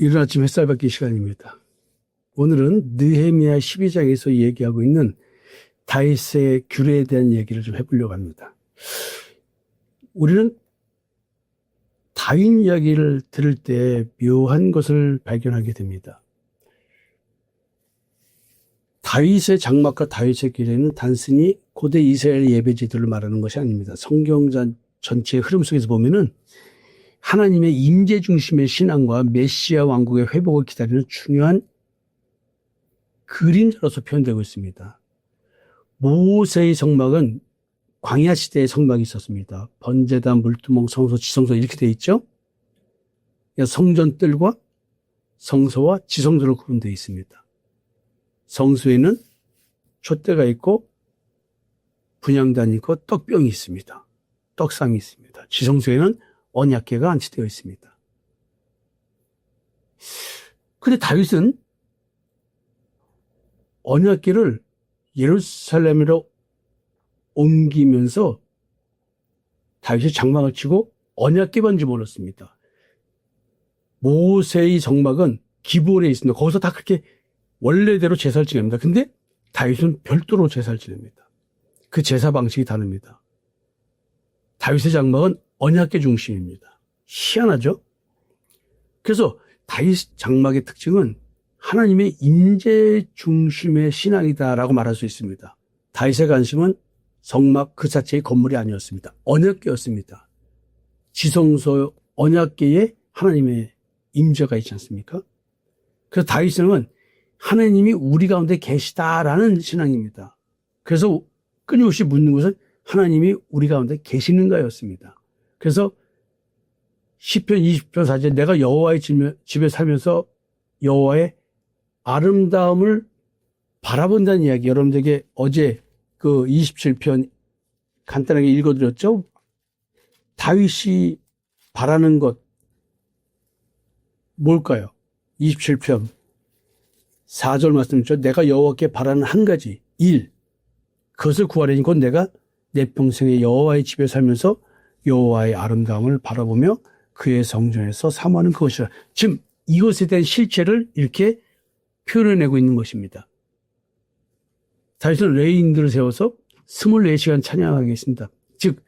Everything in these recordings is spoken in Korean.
이른 아침 햇살 받기 시간입니다. 오늘은 느헤미야 12장에서 얘기하고 있는 다윗의 규례에 대한 얘기를 좀 해보려고 합니다. 우리는 다윗 이야기를 들을 때 묘한 것을 발견하게 됩니다. 다윗의 장막과 다윗의 규례는 단순히 고대 이스라엘 예배제도를 말하는 것이 아닙니다. 성경 전체의 흐름 속에서 보면은 하나님의 임재 중심의 신앙과 메시아 왕국의 회복을 기다리는 중요한 그림자로서 표현되고 있습니다. 모세의 성막은 광야 시대의 성막이 있었습니다. 번제단, 물두멍, 성소, 지성소 이렇게 되어 있죠. 성전뜰과 성소와 지성소로 구분되어 있습니다. 성소에는 촛대가 있고 분향단이 있고 떡병이 있습니다. 떡상이 있습니다. 지성소에는 언약궤가 안치되어 있습니다. 그런데 다윗은 언약궤를 예루살렘으로 옮기면서 다윗이 장막을 치고 언약궤만 집어넣었습니다. 모세의 성막은 기브온에 있습니다. 거기서 다 그렇게 원래대로 제사를 지냅니다. 근데 다윗은 별도로 제사를 지냅니다. 그 제사 방식이 다릅니다. 다윗의 장막은 언약궤 중심입니다. 희한하죠? 그래서 다윗 장막의 특징은 하나님의 임재 중심의 신앙이다라고 말할 수 있습니다. 다윗의 관심은 성막 그 자체의 건물이 아니었습니다. 언약궤였습니다. 지성소 언약궤에 하나님의 임재가 있지 않습니까? 그래서 다윗은 하나님이 우리 가운데 계시다라는 신앙입니다. 그래서 끊임없이 묻는 것은 하나님이 우리 가운데 계시는가였습니다. 그래서 시편 20편 4절 내가 여호와의 집에 살면서 여호와의 아름다움을 바라본다는 이야기 여러분들에게 어제 그 27편 간단하게 읽어드렸죠. 다윗이 바라는 것 뭘까요? 27편 4절 말씀이죠. 내가 여호와께 바라는 한 가지 일 그것을 구하려니 곧 내가 내 평생에 여호와의 집에 살면서 여호와의 아름다움을 바라보며 그의 성전에서 사모하는 그것이라. 지금 이것에 대한 실체를 이렇게 표현해내고 있는 것입니다. 다윗은 레위인들을 세워서 24시간 찬양하겠습니다. 즉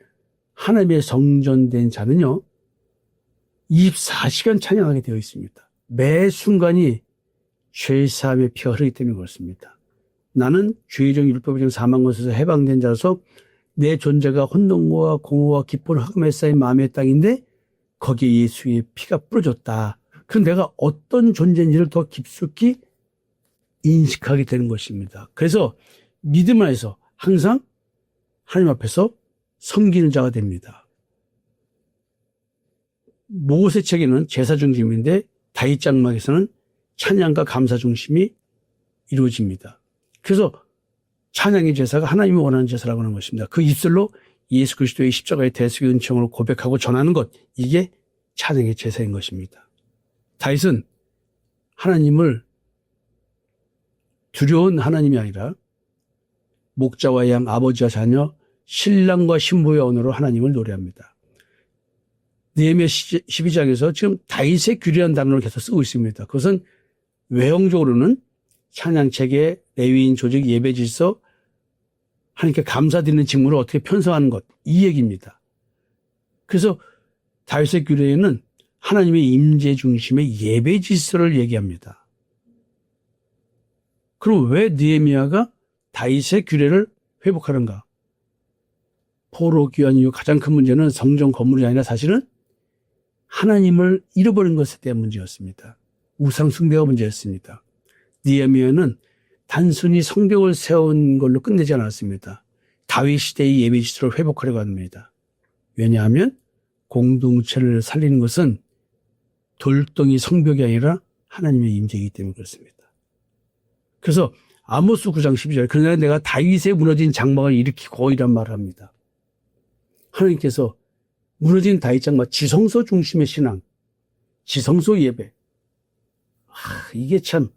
하나님의 성전된 자는요 24시간 찬양하게 되어 있습니다. 매 순간이 죄사함의 피가 흐르기 때문에 그렇습니다. 나는 죄정 율법의 사망 것에서 해방된 자로서 내 존재가 혼돈과 공허와 기쁨을 흑암에 쌓인 마음의 땅인데 거기에 예수의 피가 뿌려졌다. 그럼 내가 어떤 존재인지를 더 깊숙이 인식하게 되는 것입니다. 그래서 믿음 안에서 항상 하나님 앞에서 섬기는 자가 됩니다. 모세책에는 제사 중심인데 다윗 장막에서는 찬양과 감사 중심이 이루어집니다. 그래서 찬양의 제사가 하나님이 원하는 제사라고 하는 것입니다. 그 입술로 예수 그리스도의 십자가의 대속의 은총을 고백하고 전하는 것, 이게 찬양의 제사인 것입니다. 다윗은 하나님을 두려운 하나님이 아니라 목자와 양, 아버지와 자녀, 신랑과 신부의 언어로 하나님을 노래합니다. 느헤미야 12장에서 지금 다윗의 규례라는 단어를 계속 쓰고 있습니다. 그것은 외형적으로는 찬양체계, 레위인 조직, 예배 질서, 하나님께 감사드리는 직무를 어떻게 편성하는 것, 이 얘기입니다. 그래서 다윗의 규례에는 하나님의 임재 중심의 예배 질서를 얘기합니다. 그럼 왜 느헤미야가 다윗의 규례를 회복하는가? 포로 귀환 이후 가장 큰 문제는 성전 건물이 아니라 사실은 하나님을 잃어버린 것에 대한 문제였습니다. 우상 숭배가 문제였습니다. 느헤미야는 단순히 성벽을 세운 걸로 끝내지 않았습니다. 다윗 시대의 예배 질서를 회복하려고 합니다. 왜냐하면 공동체를 살리는 것은 돌덩이 성벽이 아니라 하나님의 임재이기 때문에 그렇습니다. 그래서 아모스 9장 12절 그러나 내가 다윗의 무너진 장막을 일으키고 이란 말을 합니다. 하나님께서 무너진 다윗 장막, 지성소 중심의 신앙, 지성소 예배, 이게 참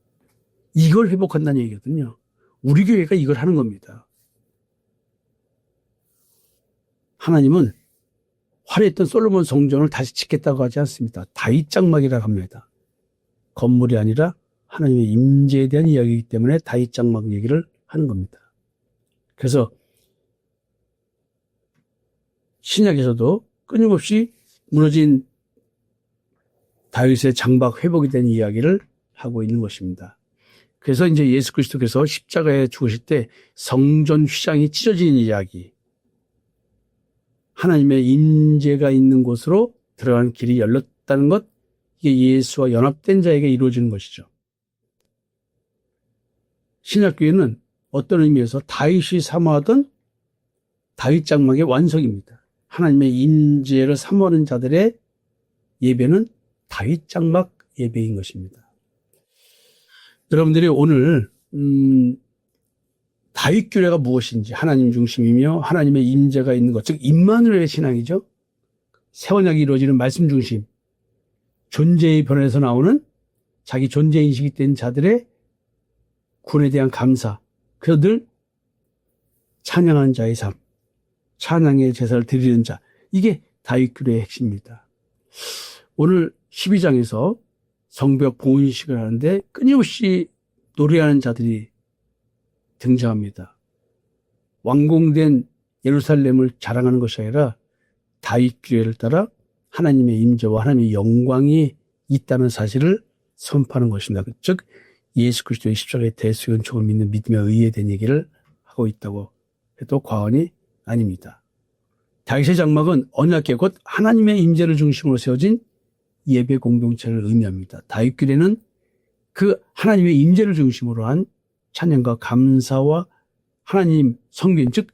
이걸 회복한다는 얘기거든요. 우리 교회가 이걸 하는 겁니다. 하나님은 화려했던 솔로몬 성전을 다시 짓겠다고 하지 않습니다. 다윗 장막이라고 합니다. 건물이 아니라 하나님의 임재에 대한 이야기이기 때문에 다윗 장막 얘기를 하는 겁니다. 그래서 신약에서도 끊임없이 무너진 다윗의 장막 회복이 된 이야기를 하고 있는 것입니다. 그래서 이제 예수 그리스도께서 십자가에 죽으실 때 성전 휘장이 찢어진 이야기, 하나님의 임재가 있는 곳으로 들어가는 길이 열렸다는 것, 이게 예수와 연합된 자에게 이루어지는 것이죠. 신약교회는 어떤 의미에서 다윗이 사모하던 다윗 장막의 완성입니다. 하나님의 임재를 사모하는 자들의 예배는 다윗 장막 예배인 것입니다. 여러분들이 오늘 다윗 규례가 무엇인지, 하나님 중심이며 하나님의 임재가 있는 것, 즉 임마누엘의 신앙이죠. 새 언약이 이루어지는 말씀 중심, 존재의 변에서 나오는 자기 존재 인식이 된 자들의 구원에 대한 감사, 그래서 늘 찬양하는 자의 삶, 찬양의 제사를 드리는 자, 이게 다윗 규례의 핵심입니다. 오늘 12장에서 성벽 봉헌식을 하는데 끊임없이 노래하는 자들이 등장합니다. 완공된 예루살렘을 자랑하는 것이 아니라 다윗 규례를 따라 하나님의 임재와 하나님의 영광이 있다는 사실을 선포하는 것입니다. 즉 예수 그리스도의 십자가의 대수연총을 믿는 믿음에 의해 된 얘기를 하고 있다고 해도 과언이 아닙니다. 다윗의 장막은 언약궤 곧 하나님의 임재를 중심으로 세워진 예배 공동체를 의미합니다. 다윗 규례는 그 하나님의 임재를 중심으로 한 찬양과 감사와 하나님 섬긴, 즉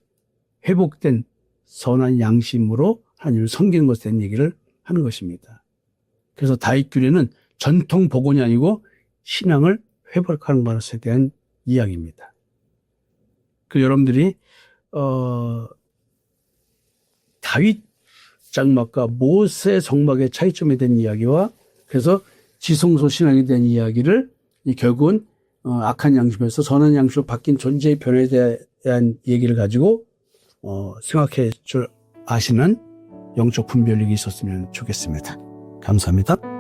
회복된 선한 양심으로 하나님을 섬기는 것에 대한 얘기를 하는 것입니다. 그래서 다윗 규례는 전통 복원이 아니고 신앙을 회복하는 것에 대한 이야기입니다. 그 여러분들이 다윗 장막과 모세 성막의 차이점에 대한 이야기와 그래서 지성소 신앙에 대한 이야기를 결국은 악한 양심에서 선한 양심으로 바뀐 존재의 변화에 대한 얘기를 가지고 생각해 줄 아시는 영적 분별력이 있었으면 좋겠습니다. 감사합니다.